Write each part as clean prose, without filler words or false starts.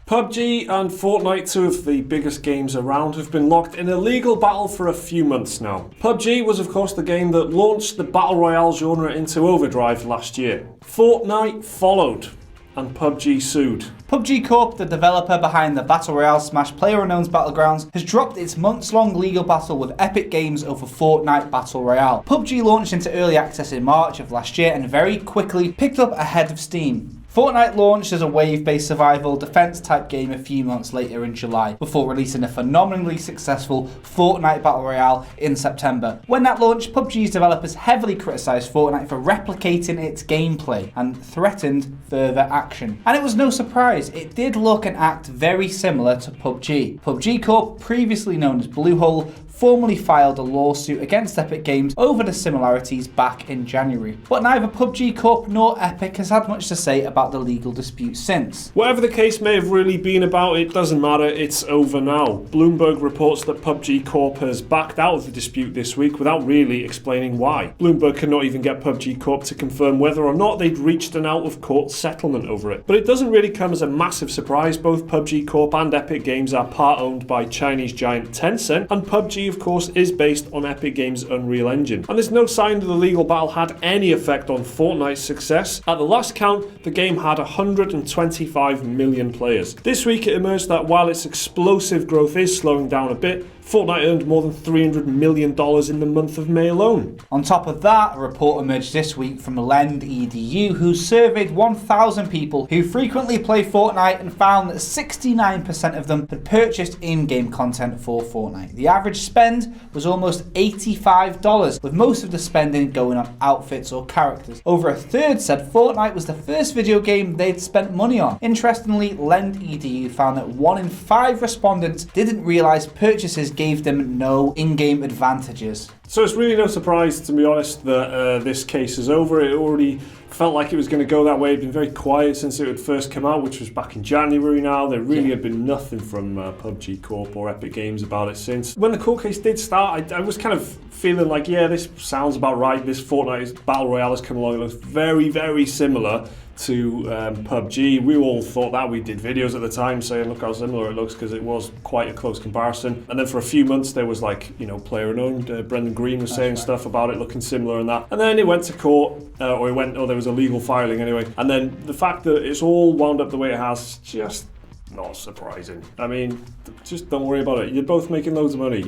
PUBG and Fortnite, two of the biggest games around, have been locked in a legal battle for a few months now. PUBG was of course the game that launched the Battle Royale genre into overdrive last year. Fortnite followed, and PUBG sued. PUBG Corp, the developer behind the Battle Royale smash PlayerUnknown's Battlegrounds, has dropped its months-long legal battle with Epic Games over Fortnite Battle Royale. PUBG launched into early access in March of last year and very quickly picked up ahead of Steam. Fortnite launched as a wave-based survival defense type game a few months later in July, before releasing a phenomenally successful Fortnite Battle Royale in September. When that launched, PUBG's developers heavily criticised Fortnite for replicating its gameplay and threatened further action. And it was no surprise, it did look and act very similar to PUBG. PUBG Corp, previously known as Bluehole, formally filed a lawsuit against Epic Games over the similarities back in January. But neither PUBG Corp nor Epic has had much to say about the legal dispute since. Whatever the case may have really been about, it doesn't matter, it's over now. Bloomberg reports that PUBG Corp has backed out of the dispute this week without really explaining why. Bloomberg cannot even get PUBG Corp to confirm whether or not they'd reached an out-of-court settlement over it. But it doesn't really come as a massive surprise. Both PUBG Corp and Epic Games are part-owned by Chinese giant Tencent, and PUBG of course is based on Epic Games' Unreal Engine. And there's no sign that the legal battle had any effect on Fortnite's success. At the last count, the game had 125 million players. This week it emerged that while its explosive growth is slowing down a bit, Fortnite earned more than $300 million in the month of May alone. On top of that, a report emerged this week from Lend.edu, who surveyed 1,000 people who frequently play Fortnite and found that 69% of them had purchased in-game content for Fortnite. The average spend was almost $85, with most of the spending going on outfits or characters. Over a third said Fortnite was the first video game they'd spent money on. Interestingly, Lend.edu found that 1 in 5 respondents didn't realise purchases gave them no in-game advantages. So it's really no surprise, to be honest, that this case is over. It already felt like it was going to go that way. It's been very quiet since it had first come out, which was back in January now. There really had been nothing from PUBG Corp or Epic Games about it since. When the court case did start, I was kind of feeling like, yeah, this sounds about right. This Fortnite Battle Royale has come along. It looks very, very similar to PUBG. We all thought that. We did videos at the time saying look how similar it looks, because it was quite a close comparison. And then for a few months there was like, you know, PlayerUnknown, Brendan Green was saying stuff about it looking similar and that. And then it went to court, there was a legal filing anyway. And then the fact that it's all wound up the way it has, just not surprising. I mean, just don't worry about it. You're both making loads of money.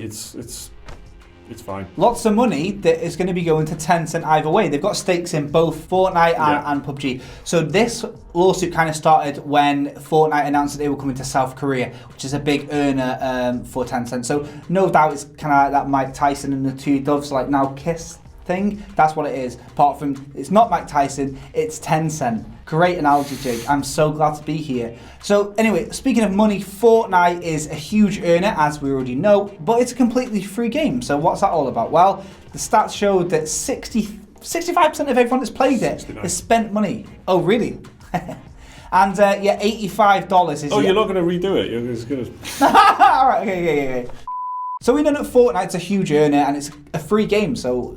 It's fine. Lots of money that is going to be going to Tencent either way. They've got stakes in both Fortnite and PUBG. So this lawsuit kind of started when Fortnite announced that they were coming to South Korea, which is a big earner for Tencent. So no doubt it's kind of like that Mike Tyson and the two doves like now kiss thing. That's what it is. Apart from it's not Mike Tyson, it's Tencent. Great analogy, Jake. I'm so glad to be here. So anyway, speaking of money, Fortnite is a huge earner, as we already know, but it's a completely free game. So what's that all about? Well, the stats showed that 65% of everyone that's played it has spent money. Oh, really? And $85 is... Oh, you're not going to redo it? You're just going to... All right, okay. So we know that Fortnite's a huge earner and it's a free game, so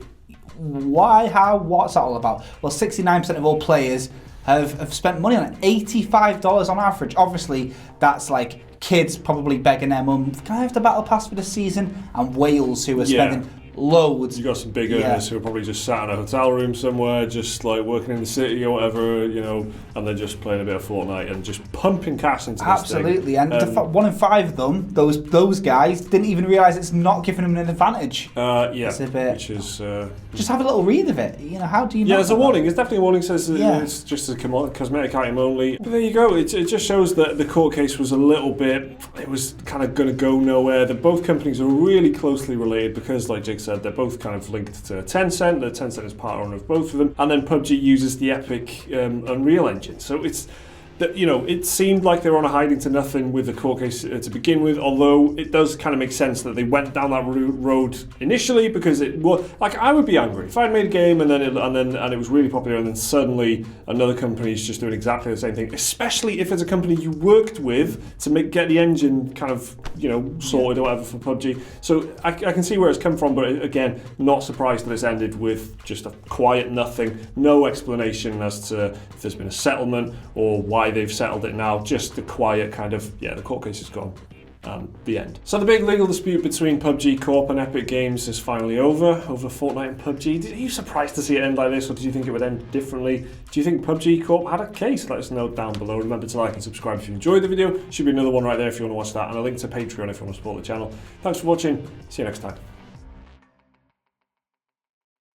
why, how, what's that all about? Well, 69% of all players have spent money on it, $85 on average. Obviously, that's like kids probably begging their mum, can I have the battle pass for the season? And whales who are spending loads. You got some big earners who are probably just sat in a hotel room somewhere, just like working in the city or whatever, you know, and they're just playing a bit of Fortnite and just pumping cash into this thing. Absolutely, and 1 in 5 of them, those guys, didn't even realise it's not giving them an advantage. It's a bit, which is... just have a little read of it. You know, how do you know? Yeah, there's a warning. There's definitely a warning. Says it's just a cosmetic item only. But there you go. It just shows that the court case was a little bit... It was kind of going to go nowhere. That both companies are really closely related because, like Jake said, they're both kind of linked to Tencent. The Tencent is part owner of both of them. And then PUBG uses the Epic Unreal Engine. So it's... That, you know, it seemed like they were on a hiding to nothing with the court case to begin with, although it does kind of make sense that they went down that road initially, because it was like, I would be angry if I'd made a game and it was really popular and then suddenly another company is just doing exactly the same thing, especially if it's a company you worked with to get the engine kind of, you know, sorted or whatever for PUBG. So I can see where it's come from, but again, not surprised that it's ended with just a quiet nothing, no explanation as to if there's been a settlement or why why they've settled it now. Just the quiet kind of, yeah, the court case is gone. And the end. So the big legal dispute between PUBG Corp and Epic Games is finally over Fortnite and PUBG. Are you surprised to see it end like this, or did you think it would end differently? Do you think PUBG Corp had a case? Let us know down below. Remember to like and subscribe if you enjoyed the video. Should be another one right there if you want to watch that, and a link to Patreon if you want to support the channel. Thanks for watching. See you next time.